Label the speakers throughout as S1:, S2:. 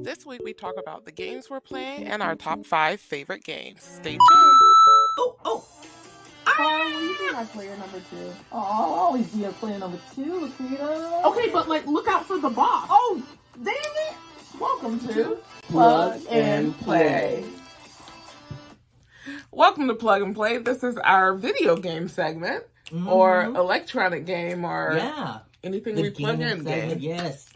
S1: This week we talk about the games we're playing and our top 5 favorite games. Stay tuned.
S2: Oh.
S3: Carl, will you be my player number 2? Oh, I'll always be a player number 2, LaQuita.
S2: Okay, but look out for the boss.
S3: Oh, damn it! Welcome to Plug and Play.
S1: Welcome to Plug and Play. This is our video game segment, or electronic game, or anything we plug in game.
S2: Yes.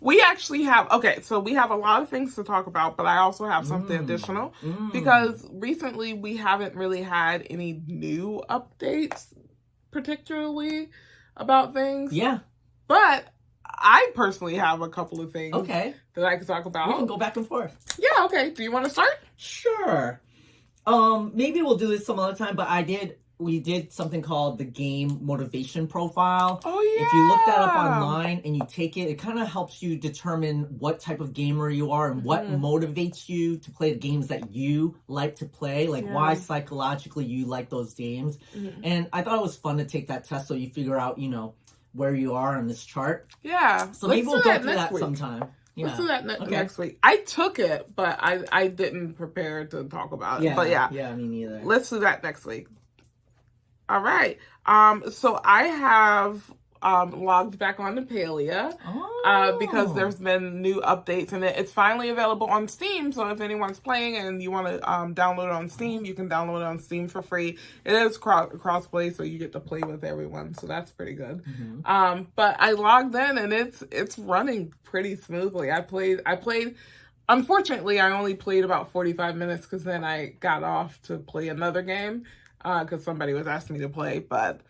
S1: We actually have, so we have a lot of things to talk about, but I also have something additional because recently we haven't really had any new updates, particularly about things.
S2: Yeah.
S1: But I personally have a couple of things that I can talk about.
S2: We can go back and forth.
S1: Yeah, okay. Do you want to start?
S2: Sure. Maybe we'll do this some other time, but we did something called the game motivation profile.
S1: Oh, yeah.
S2: If you look that up online and you take it, it kind of helps you determine what type of gamer you are and what motivates you to play the games that you like to play, why psychologically you like those games. And I thought it was fun to take that test so you figure out, where you are on this chart.
S1: Yeah.
S2: So maybe we'll go through that sometime. Yeah.
S1: Let's do that next week. I took it, but I didn't prepare to talk about it. But yeah.
S2: Yeah, me neither.
S1: Let's do that next week. All right. So I have logged back on to Palia because there's been new updates, and it's finally available on Steam. So if anyone's playing and you want to download it on Steam, you can download it on Steam for free. It is cross-play, so you get to play with everyone. So that's pretty good. But I logged in, and it's running pretty smoothly. I played. Unfortunately, I only played about 45 minutes because then I got off to play another game. Because somebody was asking me to play, but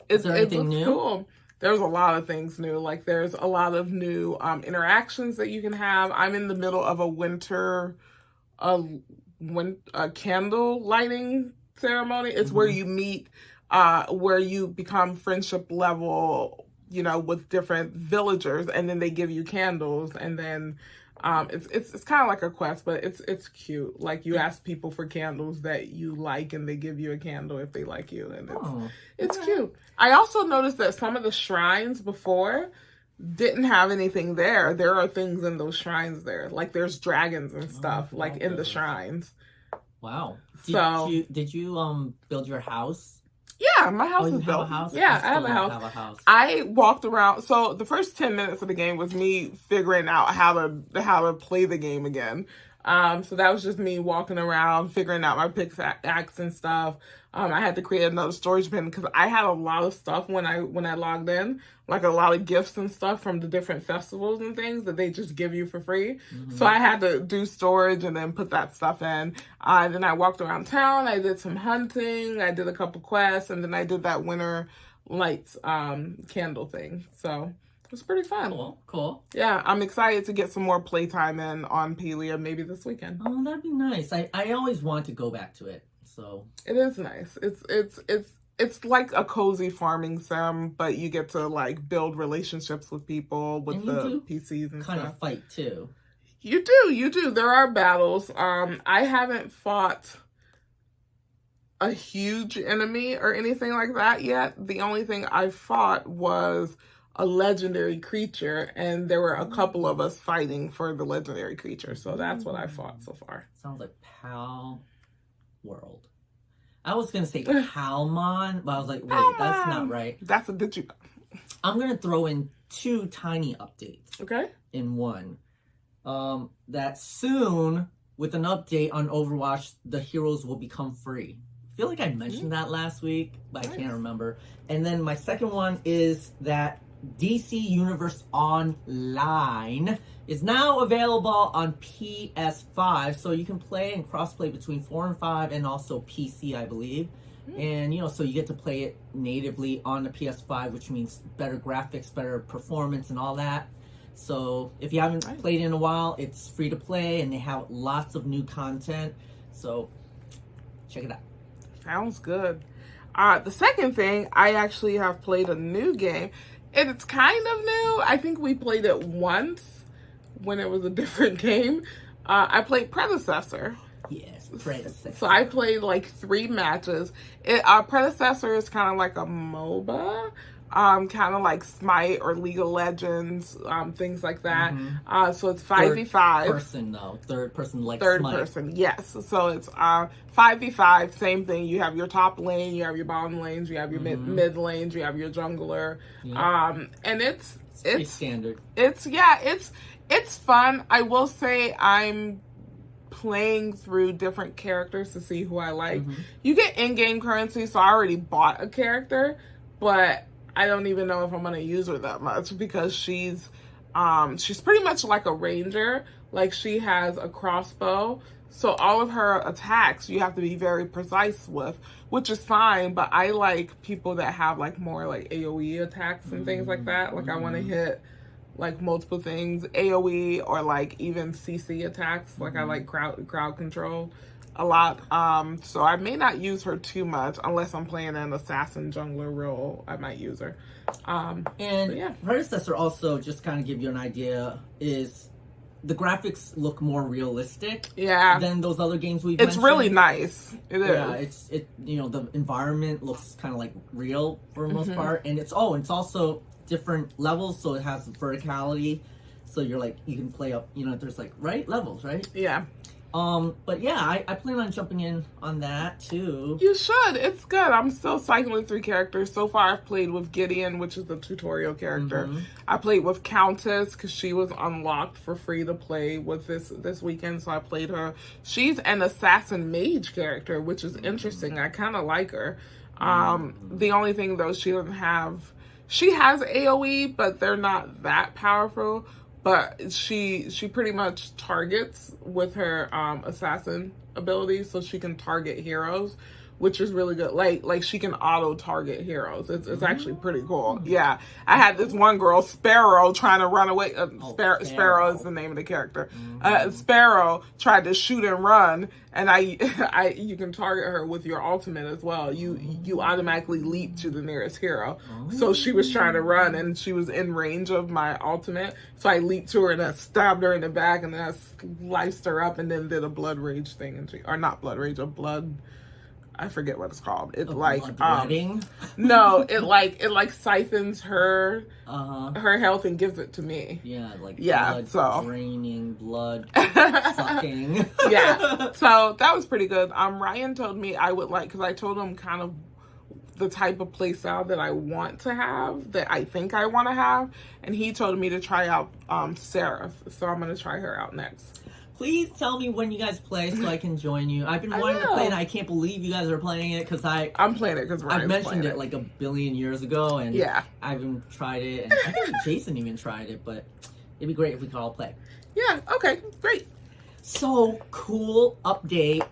S1: it looks cool. There's a lot of things new. There's a lot of new interactions that you can have. I'm in the middle of a winter candle lighting ceremony. It's where you meet, where you become friendship level, with different villagers, and then they give you candles, and then it's kind of like a quest, but it's cute. You ask people for candles that you like, and they give you a candle if they like you, and it's cute. I also noticed that some of the shrines before didn't have anything there. There are things in those shrines there, there's dragons and stuff, in the shrines.
S2: Wow. Did you build your house?
S1: Yeah, my house is built.
S2: A house?
S1: Yeah, I have a house. I walked around. So the first 10 minutes of the game was me figuring out how to play the game again. So that was just me walking around, figuring out my pickaxe and stuff. I had to create another storage bin because I had a lot of stuff when I logged in, a lot of gifts and stuff from the different festivals and things that they just give you for free. So I had to do storage and then put that stuff in. Then I walked around town. I did some hunting. I did a couple quests, and then I did that winter lights candle thing. So it was pretty fun.
S2: Cool.
S1: Yeah, I'm excited to get some more playtime in on Palia maybe this weekend.
S2: Oh, that'd be nice. I always want to go back to it. So
S1: it is nice. It's like a cozy farming sim, but you get to build relationships with people with the PCs and
S2: kind
S1: stuff.
S2: of fight too.
S1: You do. There are battles. I haven't fought a huge enemy or anything like that yet. The only thing I fought was a legendary creature, and there were a couple of us fighting for the legendary creature. So that's what I fought so far.
S2: Sounds like Pal World. I was going to say Palmon, but I was like, wait, that's not right.
S1: That's a digit.
S2: I'm going to throw in 2 tiny updates.
S1: Okay.
S2: In one. That soon, with an update on Overwatch, the heroes will become free. I feel like I mentioned that last week, but I can't remember. And then my second one is that DC Universe Online is now available on PS5, so you can play and cross-play between 4 and 5 and also PC, I believe. And, so you get to play it natively on the PS5, which means better graphics, better performance, and all that. So if you haven't played in a while, it's free to play, and they have lots of new content. So check it out.
S1: Sounds good. The second thing, I actually have played a new game. It's kind of new. I think we played it once when it was a different game. I played Predecessor.
S2: Yes, Predecessor.
S1: So I played 3 matches. Predecessor is kind of like a MOBA. kind of like Smite or League of Legends, things like that. So it's 5v5.
S2: Third person like
S1: Third
S2: Smite.
S1: person, yes. So it's 5v5, same thing. You have your top lane, you have your bottom lanes, you have your mid lanes, you have your jungler. And it's
S2: pretty standard.
S1: It's fun. I will say I'm playing through different characters to see who I like. You get in-game currency, so I already bought a character, but I don't even know if I'm gonna use her that much because she's pretty much like a ranger. Like, she has a crossbow, so all of her attacks you have to be very precise with, which is fine, but I like people that have like more like AoE attacks and things like that. Like, I want to hit like multiple things, AoE or like even CC attacks. Like, I like crowd control a lot. So I may not use her too much unless I'm playing an assassin jungler role. I might use her.
S2: Predecessor also, just kind of give you an idea, is the graphics look more realistic than those other games we've mentioned.
S1: It's really nice. It is.
S2: Yeah, the environment looks kind of like real for the most part, and it's also different levels, so it has verticality, so you're like, you can play up, there's like levels, right?
S1: Yeah.
S2: But yeah, I plan on jumping in on that too.
S1: You should. It's good. I'm still cycling through characters. So far, I've played with Gideon, which is the tutorial character. I played with Countess because she was unlocked for free to play with this weekend, so I played her. She's an assassin mage character, which is interesting. I kind of like her. The only thing though, she has AoE, but they're not that powerful. But she pretty much targets with her assassin abilities, so she can target heroes, which is really good. Like she can auto target heroes. It's actually pretty cool. Yeah, I had this one girl, Sparrow, trying to run away. Sparrow is the name of the character. Sparrow tried to shoot and run, and you can target her with your ultimate as well. You automatically leap to the nearest hero. So she was trying to run, and she was in range of my ultimate. So I leaped to her and I stabbed her in the back, and then I sliced her up, and then did a blood rage thing, or not blood rage, a blood. I forget what it's called. It's like no, it like siphons her health and gives it to me.
S2: Yeah, blood draining, blood sucking.
S1: Yeah, so that was pretty good. Ryan told me I would like, because I told him kind of the type of play style that I want to have, that I think I want to have, and he told me to try out Seraph. So I'm gonna try her out next.
S2: Please tell me when you guys play so I can join you. I've been wanting to play it. I can't believe you guys are playing it because
S1: I'm playing it because
S2: I mentioned it like a billion years ago, and
S1: I
S2: haven't tried it. And I think Jason even tried it, but it'd be great if we could all play.
S1: Yeah. Okay. Great.
S2: So cool update.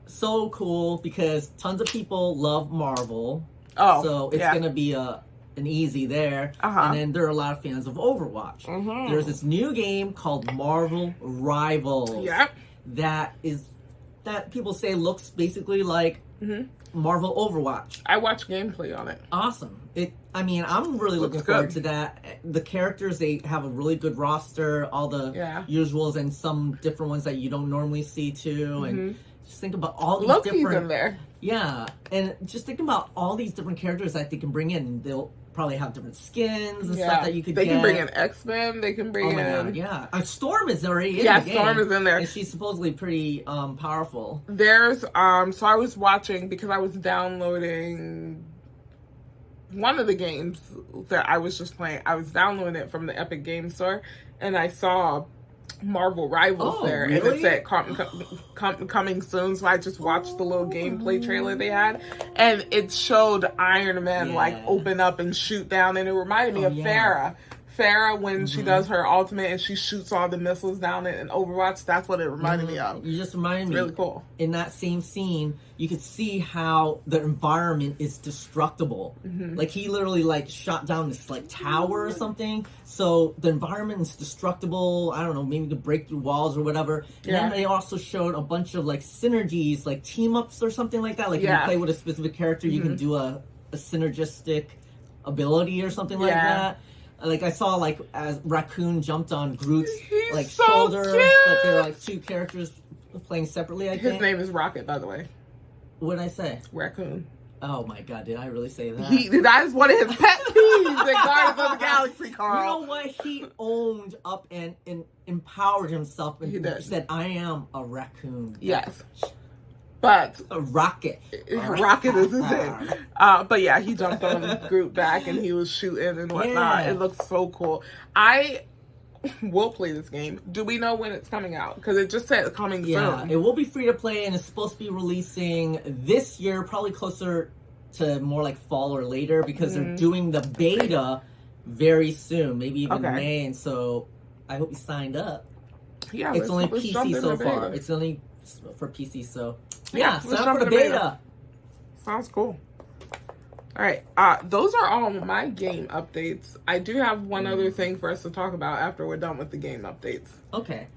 S2: So cool because tons of people love Marvel.
S1: Oh,
S2: so it's gonna be an easy there. And then there are a lot of fans of Overwatch. There's this new game called Marvel Rivals. That people say looks basically like Marvel Overwatch.
S1: I watched gameplay on it.
S2: Awesome. I'm really looking forward to that. The characters, they have a really good roster, all the usuals and some different ones that you don't normally see too. And just think about all these different
S1: in there.
S2: Yeah, and just think about all these different characters that they can bring in. They'll probably have different skins and stuff that you could get.
S1: They can bring in X-Men. They can bring in...
S2: God, yeah. Storm is already in the game.
S1: Storm is in there.
S2: And she's supposedly pretty powerful.
S1: There's, so I was watching, because I was downloading one of the games that I was just playing. I was downloading it from the Epic Game Store, and I saw Marvel Rivals there, and it said coming soon. So I just watched the little gameplay trailer they had, and it showed Iron Man like open up and shoot down, and it reminded me of Farrah. Farrah, when she does her ultimate and she shoots all the missiles down in Overwatch, that's what it reminded me of.
S2: You just reminded me.
S1: Really cool.
S2: In that same scene, you could see how the environment is destructible. Like he literally like shot down this like tower or something. So the environment is destructible. I don't know, maybe you could break through walls or whatever. And then they also showed a bunch of like synergies, like team ups or something like that. Like if you play with a specific character, you can do a synergistic ability or something like that. Like I saw, like as Raccoon jumped on Groot's shoulder, but they're like two characters playing separately. I think
S1: his name is Rocket, by the way.
S2: What did I say?
S1: Raccoon.
S2: Oh my god, did I really say that?
S1: That is one of his pet peeves. in Guardians of the Galaxy, Carl.
S2: You know what? He owned up and empowered himself and
S1: He did.
S2: said, I am a raccoon.
S1: Yes. But
S2: A rocket.
S1: Rocket is his name. But yeah, he jumped on Groot back and he was shooting and whatnot.
S2: Yeah.
S1: It looks so cool. I will play this game. Do we know when it's coming out? Because it just said it's coming soon.
S2: It will be free to play and it's supposed to be releasing this year, probably closer to more like fall or later because they're doing the beta very soon, maybe even May. And so I hope you signed up.
S1: Yeah,
S2: it's only
S1: let's jump
S2: PC
S1: in
S2: so
S1: the
S2: far.
S1: beta.
S2: It's only for PC, so
S1: Yeah,
S2: sign up for the beta.
S1: Sounds cool. All right, those are all my game updates. I do have one other thing for us to talk about after we're done with the game updates.
S2: Okay.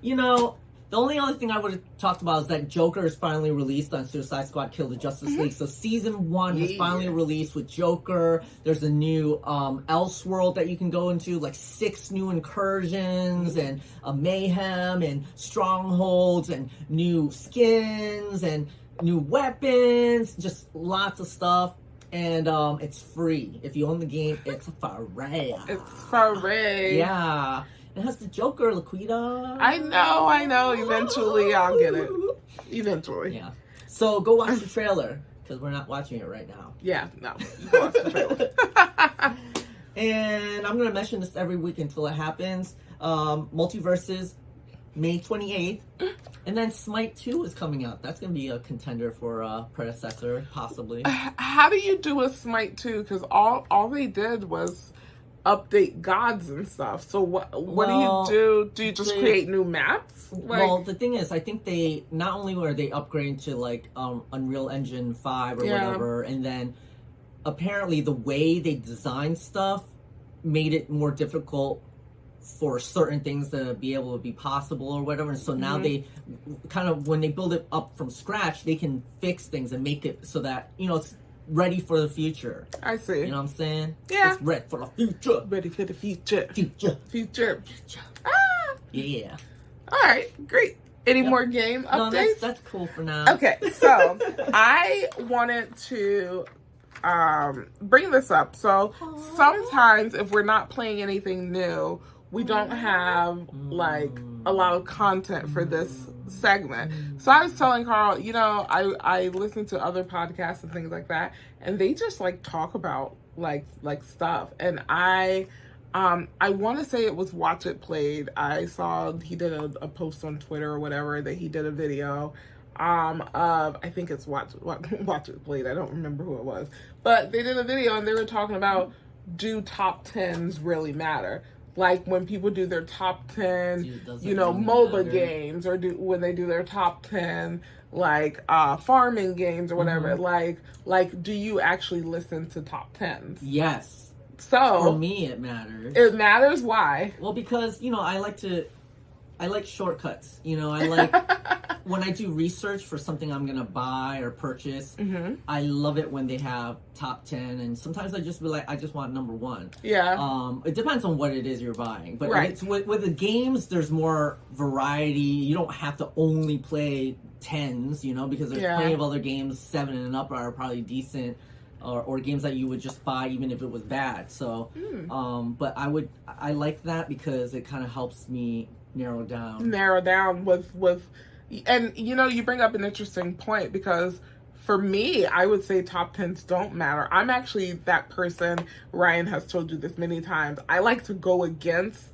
S2: You know, the only other thing I would have talked about is that Joker is finally released on Suicide Squad Kill the Justice League. So season 1 is finally released with Joker. There's a new Elseworld that you can go into, like 6 new incursions and a mayhem and strongholds and new skins and new weapons, just lots of stuff. And it's free. If you own the game, it's free.
S1: It's free.
S2: Yeah. It has the Joker, LaQuita.
S1: I know. Eventually, I'll get it. Eventually.
S2: Yeah. So go watch the trailer, because we're not watching it right now.
S1: Yeah, no. Go watch the trailer.
S2: And I'm going to mention this every week until it happens. Multiverses, May 28th. And then Smite 2 is coming out. That's going to be a contender for a predecessor, possibly.
S1: How do you do a Smite 2? Because all they did was update gods and stuff. So what do you do? Do you just create new maps?
S2: Well, the thing is, I think they not only were they upgrading to like Unreal Engine 5 or whatever, and then apparently the way they designed stuff made it more difficult for certain things to be able to be possible or whatever. And so now they kind of, when they build it up from scratch, they can fix things and make it so that, you know, it's ready for the future.
S1: I see.
S2: You know what I'm saying?
S1: Yeah.
S2: It's ready for the future.
S1: Ready for the future. Future. Ah!
S2: Yeah.
S1: All right, great. Any more game updates?
S2: No, that's cool for now.
S1: Okay, so I wanted to bring this up. So sometimes if we're not playing anything new, we don't have like a lot of content for this segment. So I was telling Carl, you know, I listen to other podcasts and things like that, and they just like talk about like stuff. And I want to say it was Watch It Played. I saw he did a post on Twitter or whatever that he did a video of, I think it's Watch It Played. I don't remember who it was, but they did a video and they were talking about, do top 10s really matter? Like when people do their top 10, you know, MOBA games, or when they do their top 10, like farming games or whatever, like do you actually listen to top 10s?
S2: Yes.
S1: So
S2: for me, it matters.
S1: It matters. Why?
S2: Well, because, you know, I like shortcuts. You know, I like when I do research for something I'm gonna buy or purchase. I love it when they have top 10, and sometimes I just be like, I just want number 1.
S1: Yeah.
S2: It depends on what it is you're buying, but
S1: right.
S2: it's, with the games, there's more variety. You don't have to only play 10s, you know, because there's plenty of other games 7 and up are probably decent. Or games that you would just buy even if it was bad. So, but I like that because it kind of helps me narrow down with, and you know, you bring up an interesting point, because for me, I would say top 10s don't matter. I'm actually that person. Ryan has told you this many times. I like to go against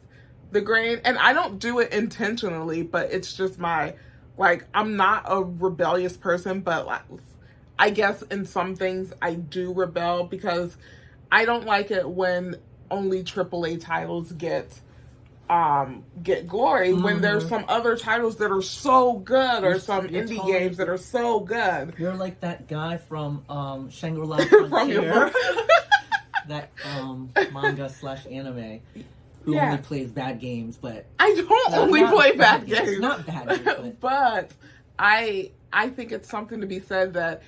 S2: the grain, and I don't do it intentionally, but it's just my, like, I'm not a rebellious person, but like, I guess in some things I do rebel, because I don't like it when only AAA titles get glory when there's some other titles that are so good, or some indie games that are so good. You're like that guy from Shangri-La Frontier, that manga / anime who only plays bad games, but
S1: I don't only play bad games.
S2: Not bad games,
S1: but I think it's something to be said that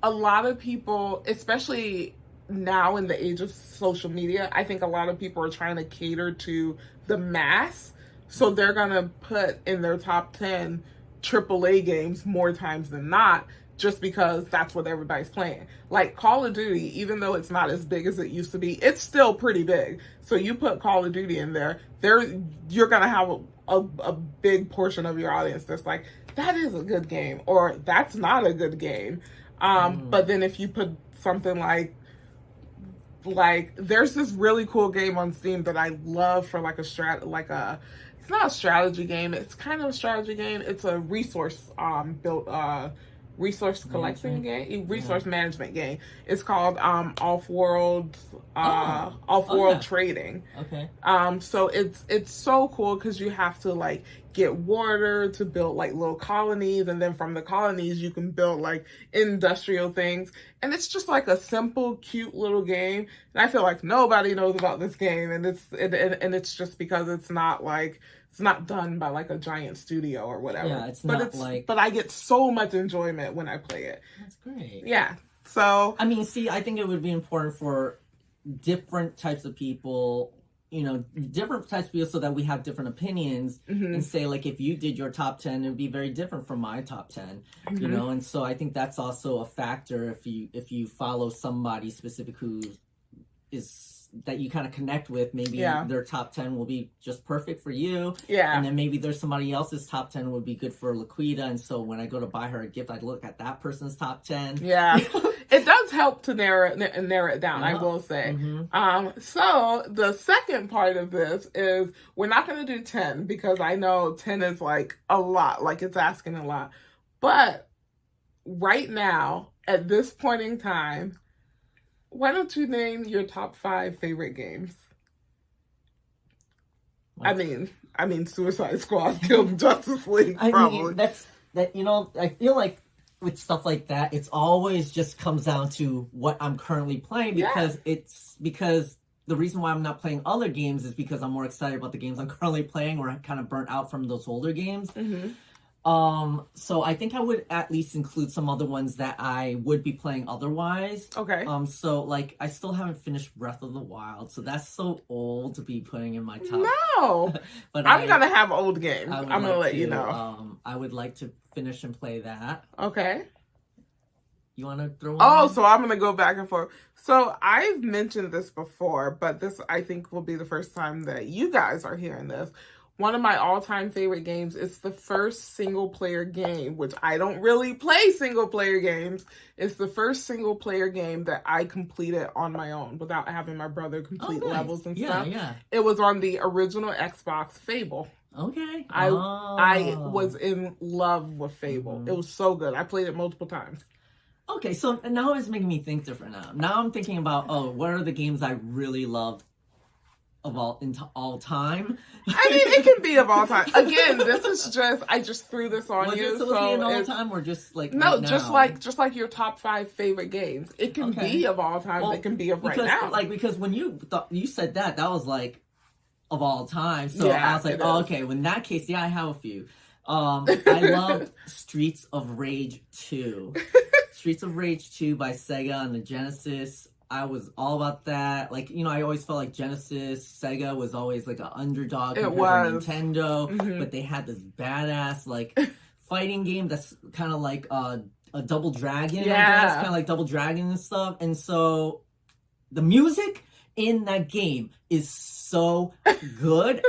S1: a lot of people, especially now in the age of social media, I think a lot of people are trying to cater to the mass. So they're going to put in their top 10 AAA games more times than not, just because that's what everybody's playing. Like Call of Duty, even though it's not as big as it used to be, it's still pretty big. So you put Call of Duty in there, you're gonna have a big portion of your audience that's like, that is a good game, or that's not a good game. But then if you put something like there's this really cool game on Steam that I love for like it's not a strategy game, it's kind of a strategy game. It's a resource resource collecting game, resource management game. It's called Off-World Trading.
S2: Okay.
S1: So it's so cool because you have to like get water to build like little colonies, and then from the colonies you can build like industrial things, and it's just like a simple, cute little game. And I feel like nobody knows about this game, and it's just because it's not done by like a giant studio or whatever.
S2: Yeah,
S1: but I get so much enjoyment when I play it.
S2: That's great.
S1: Yeah. So
S2: I mean, see, I think it would be important for different types of people, so that we have different opinions, and say like, if you did your top 10, it would be very different from my top 10, and so I think that's also a factor if you follow somebody specific who is that you kind of connect with. Maybe their top 10 will be just perfect for you. Yeah. And then maybe there's somebody else's top 10 would be good for LaQuita. And so when I go to buy her a gift, I'd look at that person's top 10.
S1: Yeah. It does help to narrow it down, I will say. So the second part of this is we're not going to do 10 because I know 10 is like a lot, like it's asking a lot. But right now, at this point in time, why don't you name your top 5 favorite games? I mean, Suicide Squad killed Justice League, probably.
S2: I feel like with stuff like that, it's always just comes down to what I'm currently playing, because because the reason why I'm not playing other games is because I'm more excited about the games I'm currently playing, or I'm kind of burnt out from those older games. So I think I would at least include some other ones that I would be playing otherwise. Okay. So like I still haven't finished Breath of the Wild, so that's so old to be putting in my top.
S1: No, but I'm gonna have old games. I'm gonna let you know.
S2: I would like to finish and play that.
S1: Okay.
S2: You want to throw one?
S1: So I'm gonna go back and forth. So I've mentioned this before, but this I think will be the first time that you guys are hearing this. One of my all-time favorite games is the first single-player game, which I don't really play single-player games. It's the first single-player game that I completed on my own without having my brother complete levels and stuff. Yeah. It was on the original Xbox, Fable.
S2: Okay.
S1: I was in love with Fable. It was so good. I played it multiple times.
S2: Okay, so now it's making me think different now. Now I'm thinking about, what are the games I really loved of all time?
S1: I mean, it can be of all time. Again, this is just I just threw this on you.
S2: Was it supposed to be an all time, or just like
S1: no,
S2: right
S1: just like your top 5 favorite games. It can be of all time. It can be of right now.
S2: Because when you said that was like of all time. So I was like, okay. Well, in that case, I have a few. I loved Streets of Rage 2. Streets of Rage 2 by Sega on the Genesis. I was all about that. Like, I always felt like Genesis, Sega was always like an underdog compared to Nintendo, but they had this badass like fighting game that's kind of like a Double Dragon, I guess, kind of like Double Dragon and stuff. And so the music in that game is so good.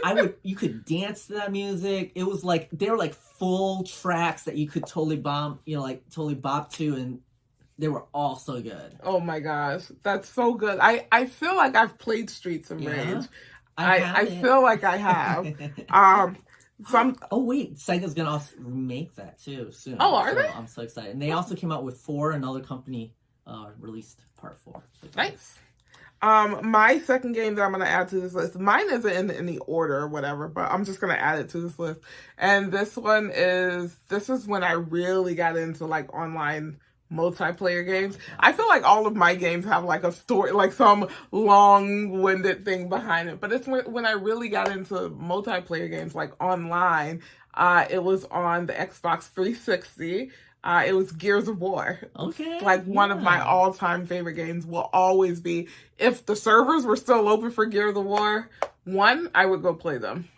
S2: You could dance to that music. It was like they were like full tracks that you could totally bop to, and they were all so good.
S1: Oh my gosh, that's so good. I feel like I've played Streets of Rage. I feel like I have.
S2: Wait, Sega's gonna also remake that too soon.
S1: Oh, are they?
S2: I'm so excited. And they also came out with 4. Another company released part 4. So
S1: nice. My second game that I'm going to add to this list, mine isn't in any order or whatever, but I'm just going to add it to this list. And this is when I really got into like online multiplayer games. I feel like all of my games have like a story, like some long-winded thing behind it. But it's when I really got into multiplayer games, like online. It was on the Xbox 360. It was Gears of War.
S2: Okay.
S1: Like one of my all-time favorite games will always be, if the servers were still open for Gears of War 1, I would go play them.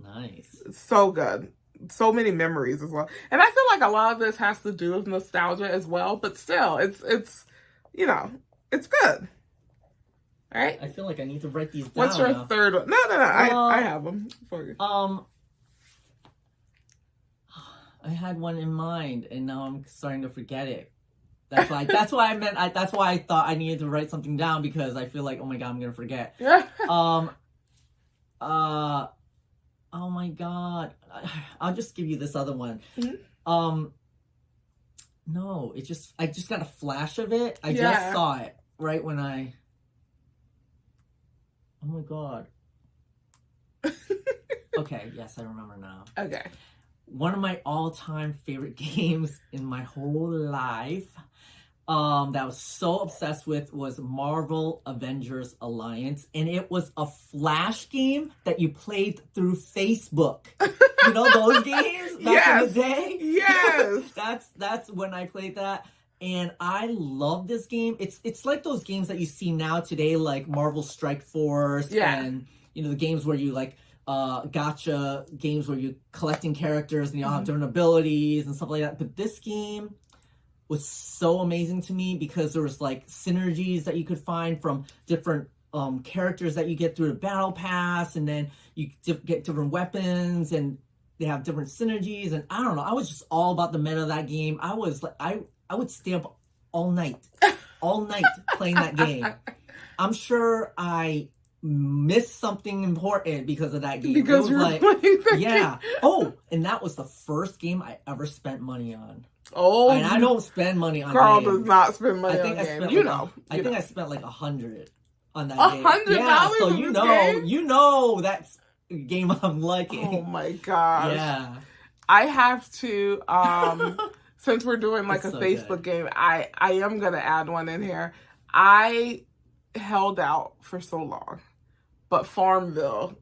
S2: Nice.
S1: So good. so many memories as well. And I feel like a lot of this has to do with nostalgia as well, but still, it's you know, it's good. All right?
S2: I feel like I need to write these down.
S1: What's your
S2: now.
S1: third one? No. I have them for you.
S2: I had one in mind, and now I'm starting to forget it. That's why I thought I needed to write something down, because I feel like, oh my god, I'm gonna forget. Oh my god, I'll just give you this other one.
S1: Mm-hmm.
S2: No, I just got a flash of it. I just saw it right when I. Oh my god. Okay, yes, I remember now.
S1: Okay.
S2: One of my all-time favorite games in my whole life, that I was so obsessed with, was Marvel Avengers Alliance, and it was a Flash game that you played through Facebook. You know those games back in the day?
S1: Yes.
S2: That's when I played that, and I love this game. It's like those games that you see now today, like Marvel Strike Force, and you know, the games where you like gotcha games where you're collecting characters and you all have different abilities and stuff like that. But this game was so amazing to me because there was like synergies that you could find from different characters that you get through the battle pass, and then you get different weapons and they have different synergies. And I don't know, I was just all about the meta of that game. I was like, I would stay up all night playing that game. I'm sure I missed something important because of that game.
S1: Because you were
S2: like,
S1: playing that
S2: yeah.
S1: game.
S2: Oh, and that was the first game I ever spent money on.
S1: Oh,
S2: and I don't spend money on
S1: Carl
S2: games.
S1: does not spend money on games.
S2: I think I spent like $100 on that game.
S1: $100?
S2: Yeah, so
S1: on this game?
S2: you know that's a game I'm liking.
S1: Oh my gosh.
S2: Yeah.
S1: I have to since we're doing like
S2: It's
S1: a
S2: so
S1: Facebook
S2: good.
S1: game, I am gonna add one in here. I held out for so long, but Farmville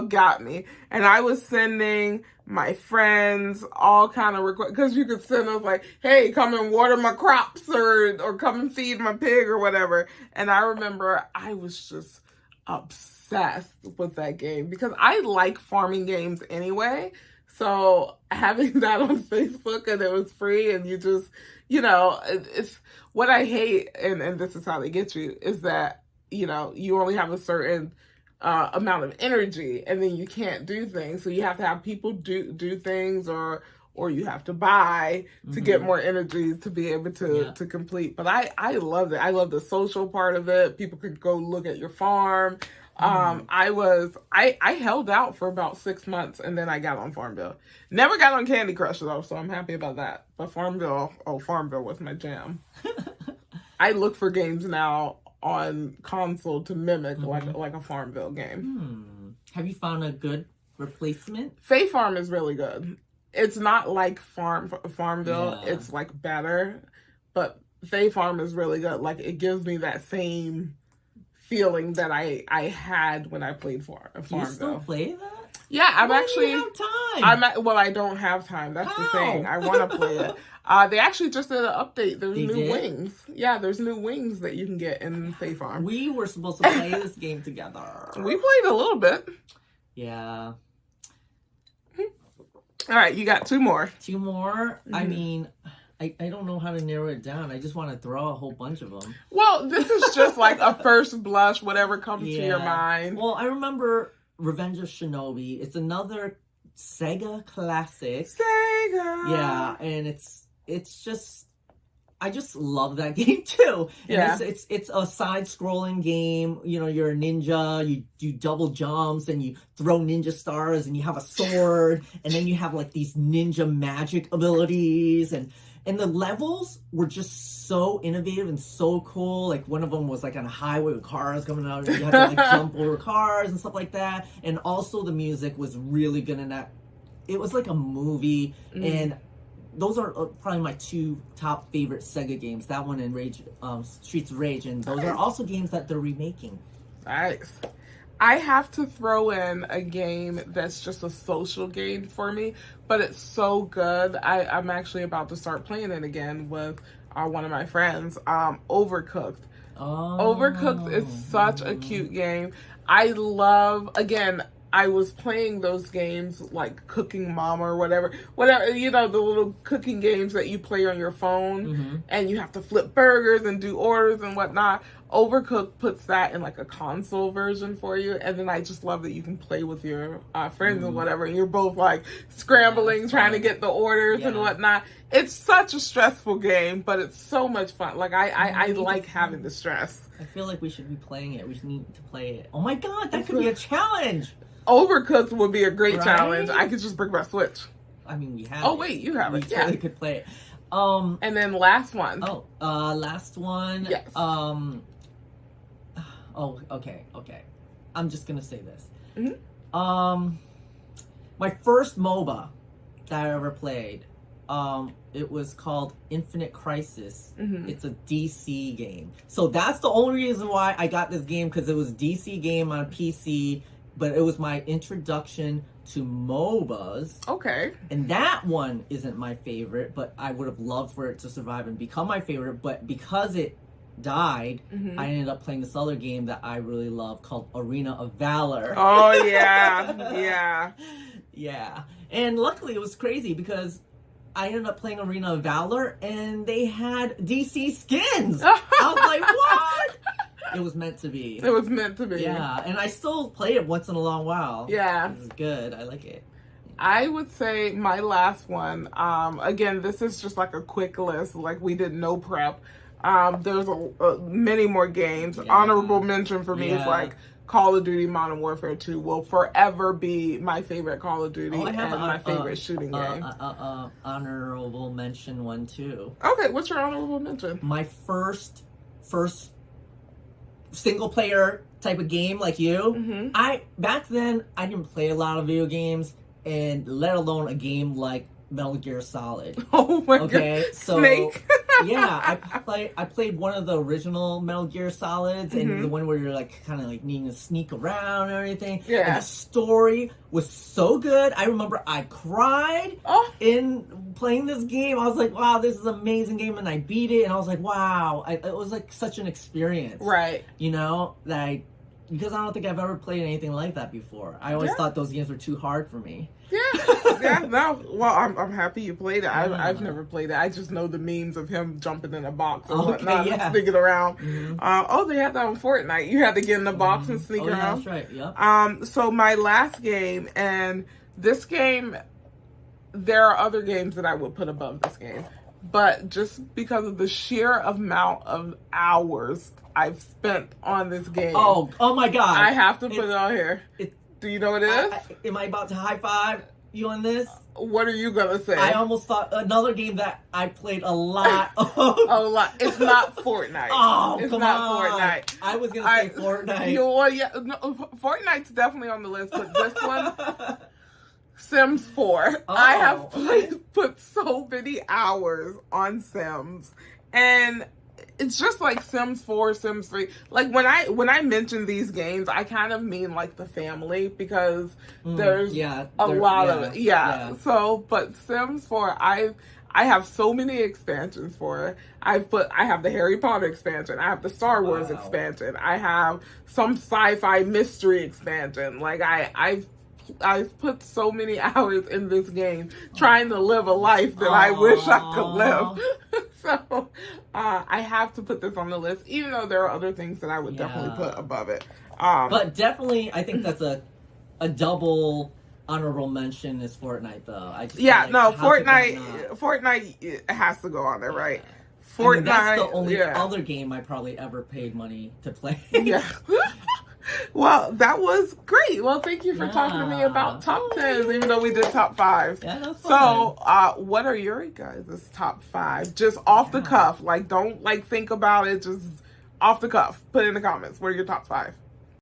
S1: got me, and I was sending my friends all kind of requests, because you could send us like, hey, come and water my crops, or come and feed my pig or whatever. And I remember I was just obsessed with that game because I like farming games anyway. So having that on Facebook, and it was free, and you just, you know, it's what I hate, and this is how they get you, is that, you know, you only have a certain amount of energy, and then you can't do things. So you have to have people do things, or you have to buy to get more energy to be able to complete. But I loved it. I love the social part of it. People could go look at your farm. I held out for about 6 months, and then I got on Farmville. Never got on Candy Crush though, so I'm happy about that. But Farmville was my jam. I look for games now on console to mimic like a Farmville game.
S2: Have you found a good replacement?
S1: Fae Farm is really good. It's not like Farmville.
S2: Yeah.
S1: It's like better, but Fae Farm is really good. Like, it gives me that same feeling that I had when I played Farmville.
S2: Do you still play that?
S1: Yeah, I'm
S2: Why
S1: actually.
S2: do you have time?
S1: I don't have time. That's the thing.
S2: How?
S1: I want to play it. They actually just did an update. There's
S2: They
S1: new
S2: did?
S1: wings. Yeah, there's new wings that you can get in Fae Farm.
S2: We were supposed to play this game together.
S1: We played a little bit.
S2: Yeah.
S1: All right, you got 2 more.
S2: 2 more? I mean, I don't know how to narrow it down. I just want to throw a whole bunch of them.
S1: Well, this is just like a first blush, whatever comes to your mind.
S2: Well, I remember Revenge of Shinobi. It's another Sega classic.
S1: Sega.
S2: Yeah, and it's just, I just love that game too. And
S1: Yeah.
S2: it's a side-scrolling game. You know, you're a ninja. You do double jumps and you throw ninja stars and you have a sword, and then you have like these ninja magic abilities, and the levels were just so innovative and so cool. Like, one of them was like on a highway with cars coming out, and you had to like jump over cars and stuff like that. And also the music was really good in that. It was like a movie, and those are probably my 2 top favorite Sega games. That one and Streets of Rage, and those are also games that they're remaking.
S1: Nice. I have to throw in a game that's just a social game for me, but it's so good. I'm actually about to start playing it again with one of my friends. Overcooked.
S2: Oh.
S1: Overcooked is such a cute game. I love, again, I was playing those games like Cooking Mama or whatever, you know, the little cooking games that you play on your phone, and you have to flip burgers and do orders and whatnot. Overcooked puts that in like a console version for you, and then I just love that you can play with your friends and whatever, and you're both like scrambling, trying to get the orders and whatnot. It's such a stressful game, but it's so much fun. Like I like having the stress.
S2: I feel like we should be playing it. We should need to play it. Oh my god, that could be a challenge.
S1: Overcooked would be a great challenge. I could just bring my Switch.
S2: I mean, we have.
S1: Oh wait, you have it.
S2: We totally could play it.
S1: And then last one.
S2: Last one.
S1: Yes.
S2: Okay. I'm just gonna say this.
S1: Mm-hmm.
S2: My first MOBA that I ever played, it was called Infinite Crisis.
S1: Mm-hmm.
S2: It's a DC game. So that's the only reason why I got this game, because it was a DC game on PC, but it was my introduction to MOBAs.
S1: Okay.
S2: And that one isn't my favorite, but I would have loved for it to survive and become my favorite, but because it died, I ended up playing this other game that I really love called Arena of Valor.
S1: Oh yeah.
S2: Yeah. And luckily it was crazy because I ended up playing Arena of Valor and they had DC skins. I was like, what? It was meant to be.
S1: It was meant to be.
S2: Yeah. And I still play it once in a long while.
S1: Yeah.
S2: This is good. I like it.
S1: I would say my last one, again, this is just like a quick list, like we did no prep. There's many more games.
S2: Yeah.
S1: Honorable mention for me is like Call of Duty Modern Warfare 2 will forever be my favorite Call of Duty and my favorite shooting game.
S2: Honorable mention one too.
S1: Okay, what's your honorable mention?
S2: My first single player type of game like you. Back then I didn't play a lot of video games, and let alone a game like Metal Gear Solid.
S1: Oh my god.
S2: So
S1: Snake.
S2: yeah, I played one of the original Metal Gear Solids, and the one where you're like kind of like needing to sneak around and everything.
S1: Yeah.
S2: And the story was so good. I remember I cried in playing this game. I was like, wow, this is an amazing game, and I beat it, and I was like, wow, it was like such an experience.
S1: Right.
S2: You know, because I don't think I've ever played anything like that before. I always thought those games were too hard for me.
S1: No. Well, I'm happy you played it. I've never played it. I just know the memes of him jumping in a box and whatnot, and sneaking around. They had that on Fortnite. You had to get in the box and sneak around.
S2: That's right. Yep.
S1: So my last game, and this game, there are other games that I would put above this game, but just because of the sheer amount of hours I've spent on this game.
S2: Oh my god!
S1: I have to put it on here. Do you know what it is?
S2: Am I about to high five you on this?
S1: What are you gonna say?
S2: I almost thought another game that I played a lot of.
S1: A lot. It's not Fortnite.
S2: It's
S1: not
S2: Fortnite. I was gonna say Fortnite.
S1: Fortnite's definitely on the list, but this one, Sims 4. I have put so many hours on Sims, and it's just like Sims 4, Sims 3. Like when I mention these games, I kind of mean like the family, because there's a lot of it. Yeah. So, but Sims 4, I have so many expansions for it. I have the Harry Potter expansion. I have the Star Wars expansion. I have some sci-fi mystery expansion. Like I've put so many hours in this game trying to live a life that I wish I could live. So I have to put this on the list, even though there are other things that I would definitely put above it.
S2: But definitely, I think that's a double honorable mention is Fortnite, though.
S1: Fortnite has to go on there, right? Fortnite.
S2: I mean, that's the only other game I probably ever paid money to play.
S1: Yeah. Well, that was great. Well, thank you for talking to me about top 10s, even though we did top 5.
S2: Yeah, that's
S1: fun. So, what are your guys' top 5? Just off the cuff. Like, don't think about it. Just off the cuff. Put it in the comments. What are your top 5?